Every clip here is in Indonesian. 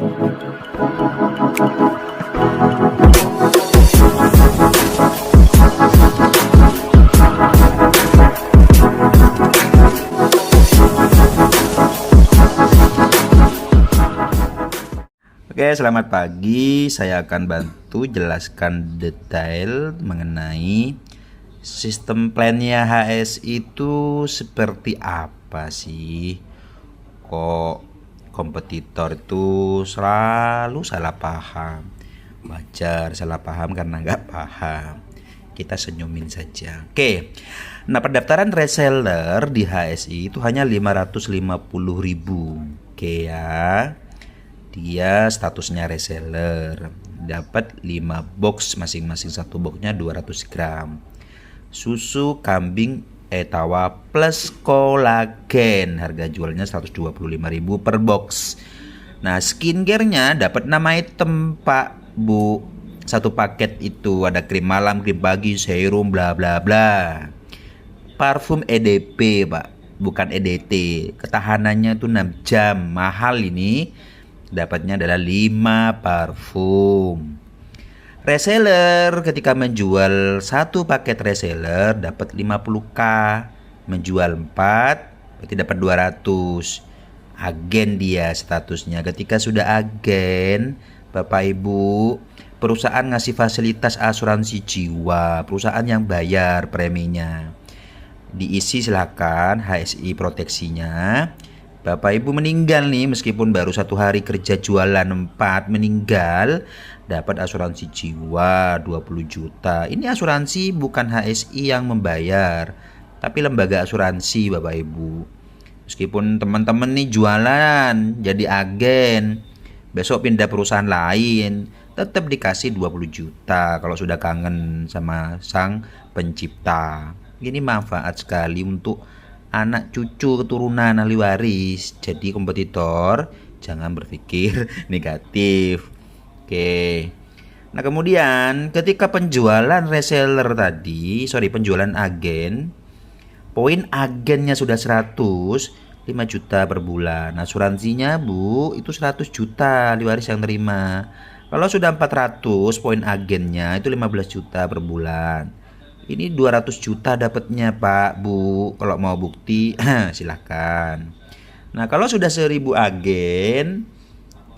Oke, selamat pagi. Saya akan bantu jelaskan detail mengenai sistem plannya HSI itu seperti apa sih? Kok kompetitor itu selalu salah paham? Wajar salah paham karena nggak paham. Kita senyumin saja. Oke, nah pendaftaran reseller di HSI itu hanya 550.000. Oke ya. Dia statusnya reseller, dapat 5 box, masing-masing satu boxnya 200 gram susu kambing Etawa plus kolagen, harga jualnya 125.000 per box. Nah, skincare-nya dapat 6 item Pak Bu. Satu paket itu ada krim malam, krim pagi, serum bla bla bla. Parfum EDP Pak, bukan EDT. Ketahanannya itu 6 jam. Mahal ini. Dapatnya adalah 5 parfum. Reseller ketika menjual satu paket reseller dapat 50k, menjual 4 berarti dapat 200. Agen dia statusnya. Ketika sudah agen, Bapak Ibu, perusahaan ngasih fasilitas asuransi jiwa, perusahaan yang bayar preminya. Diisi silakan HSI proteksinya. Bapak Ibu meninggal nih, meskipun baru 1 hari kerja jualan 4 meninggal, dapat asuransi jiwa 20 juta. Ini asuransi bukan HSI yang membayar, tapi lembaga asuransi Bapak Ibu. Meskipun teman-teman nih jualan jadi agen, besok pindah perusahaan lain, tetap dikasih 20 juta kalau sudah kangen sama sang pencipta. Ini manfaat sekali untuk anak cucu keturunan ahli waris. Jadi kompetitor jangan berpikir negatif. Oke. Nah, kemudian ketika penjualan reseller tadi, penjualan agen, poin agennya sudah 100, 5 juta per bulan. Asuransinya Bu, itu 100 juta ahli waris yang terima. Kalau sudah 400, poin agennya itu 15 juta per bulan. Ini 200 juta dapatnya Pak Bu. Kalau mau bukti silahkan. Nah, kalau sudah 1000 agen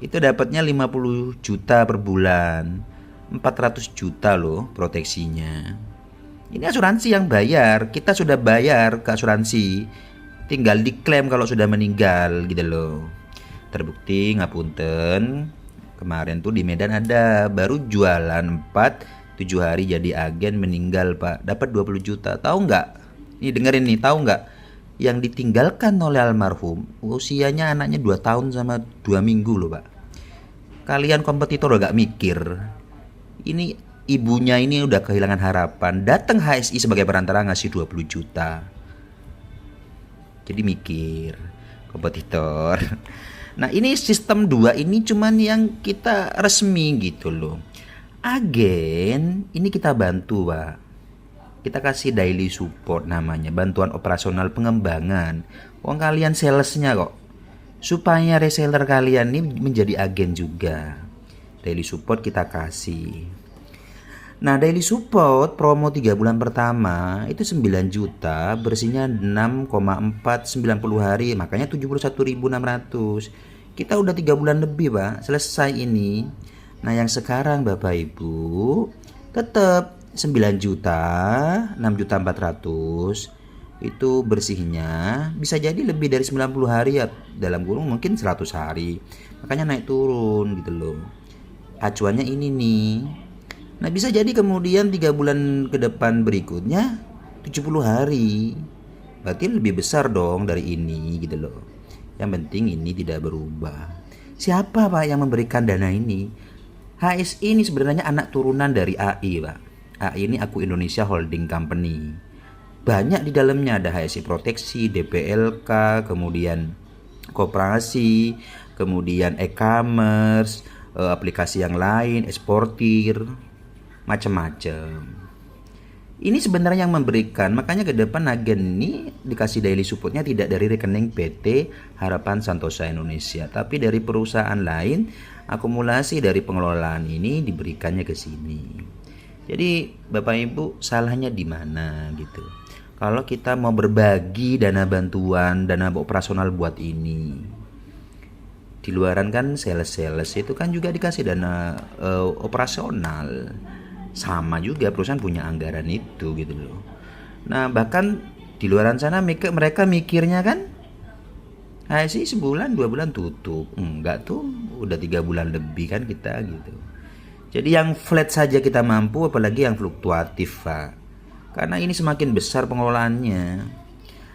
itu dapatnya 50 juta per bulan. 400 juta loh proteksinya. Ini asuransi yang bayar. Kita sudah bayar ke asuransi. Tinggal diklaim kalau sudah meninggal gitu loh. Terbukti ngapunten. Kemarin tuh di Medan ada baru jualan 7 hari jadi agen meninggal Pak, dapat 20 juta. Tahu nggak? Ini dengerin nih, tahu nggak? Yang ditinggalkan oleh almarhum usianya anaknya 2 tahun sama 2 minggu loh Pak. Kalian kompetitor udah gak mikir. Ini ibunya ini udah kehilangan harapan, datang HSI sebagai perantara ngasih 20 juta. Jadi mikir kompetitor. Nah, ini sistem 2 ini cuman yang kita resmi gitu loh. Agen ini kita bantu Pak. Kita kasih daily support namanya, bantuan operasional pengembangan. Wong kalian salesnya kok. Supaya reseller kalian ini menjadi agen juga. Daily support kita kasih. Nah, daily support promo 3 bulan pertama itu 9 juta, bersihnya 6,490 hari, makanya 71.600. Kita udah 3 bulan lebih Pak, selesai ini. Nah, yang sekarang Bapak Ibu tetap 9 juta, 6.400.000 itu bersihnya bisa jadi lebih dari 90 hari ya, dalam kurung mungkin 100 hari. Makanya naik turun gitu loh. Acuannya ini nih. Nah, bisa jadi kemudian 3 bulan ke depan berikutnya 70 hari. Berarti lebih besar dong dari ini gitu loh. Yang penting ini tidak berubah. Siapa Pak yang memberikan dana ini? HSI ini sebenarnya anak turunan dari AI Pak. AI ini Aku Indonesia Holding Company. Banyak di dalamnya, ada HSI Proteksi, DPLK, kemudian koperasi, kemudian e-commerce, aplikasi yang lain, eksportir, macam-macam. Ini sebenarnya yang memberikan, makanya ke depan agen ini dikasih daily supportnya tidak dari rekening PT Harapan Santosa Indonesia, tapi dari perusahaan lain, akumulasi dari pengelolaan ini diberikannya ke sini. Jadi Bapak Ibu salahnya di mana gitu. Kalau kita mau berbagi dana bantuan, dana operasional buat ini, di luaran kan sales itu kan juga dikasih dana operasional. Sama juga perusahaan punya anggaran itu gitu loh. Nah bahkan di luaran sana mereka mikirnya kan HSI sebulan 2 bulan tutup, enggak tuh udah 3 bulan lebih kan kita gitu. Jadi yang flat saja kita mampu, apalagi yang fluktuatif Pak, karena ini semakin besar pengelolaannya.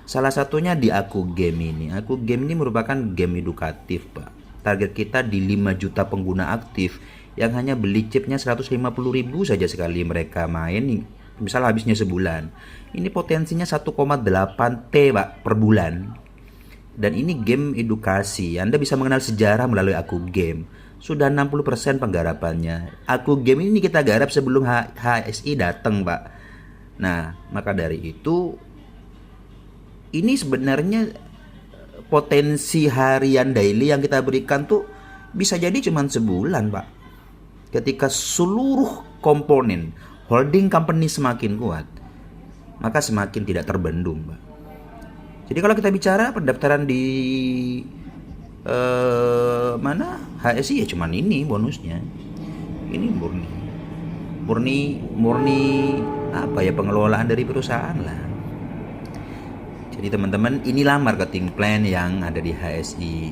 Salah satunya di Aku Game ini. Aku Game ini merupakan game edukatif Pak. Target kita di 5 juta pengguna aktif yang hanya beli chipnya 150.000 saja sekali mereka main, misal habisnya sebulan. Ini potensinya 1,8 T Pak per bulan. Dan ini game edukasi. Anda bisa mengenal sejarah melalui Aku Game. Sudah 60% penggarapannya. Aku Game ini kita garap sebelum HSI datang Pak. Nah maka dari itu ini sebenarnya potensi harian daily yang kita berikan tuh bisa jadi cuma sebulan Pak. Ketika seluruh komponen holding company semakin kuat, maka semakin tidak terbendung Pak. Jadi kalau kita bicara pendaftaran di mana HSI ya cuman ini bonusnya. Ini murni apa ya, pengelolaan dari perusahaan lah. Jadi teman-teman, inilah marketing plan yang ada di HSI.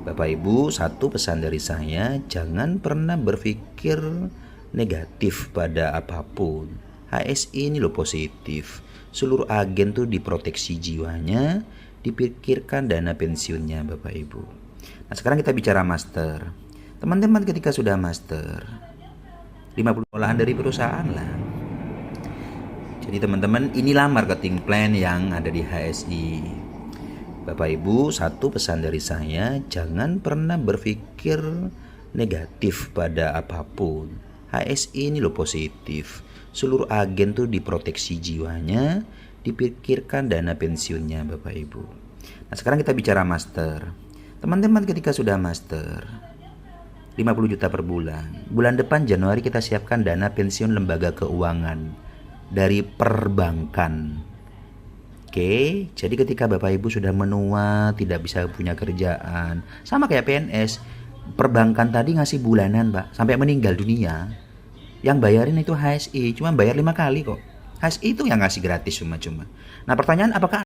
Bapak Ibu, satu pesan dari saya, jangan pernah berpikir negatif pada apapun. HSI ini loh positif. Seluruh agen tuh diproteksi jiwanya, dipikirkan dana pensiunnya Bapak Ibu. Nah sekarang kita bicara master. Teman-teman ketika sudah master, 50 olahan dari perusahaan lah. Jadi teman-teman, inilah marketing plan yang ada di HSI. Bapak Ibu, satu pesan dari saya, jangan pernah berpikir negatif pada apapun. HSI ini loh positif. Seluruh agen tuh diproteksi jiwanya, dipikirkan dana pensiunnya Bapak Ibu. Nah sekarang kita bicara master. Teman-teman ketika sudah master, 50 juta per bulan. Bulan depan Januari kita siapkan dana pensiun lembaga keuangan dari perbankan. Oke, jadi ketika Bapak Ibu sudah menua, tidak bisa punya kerjaan, sama kayak PNS, perbankan tadi ngasih bulanan Pak, sampai meninggal dunia. Yang bayarin itu HSI, cuma bayar 5 kali kok. HSI itu yang ngasih gratis cuma-cuma. Nah pertanyaan, apakah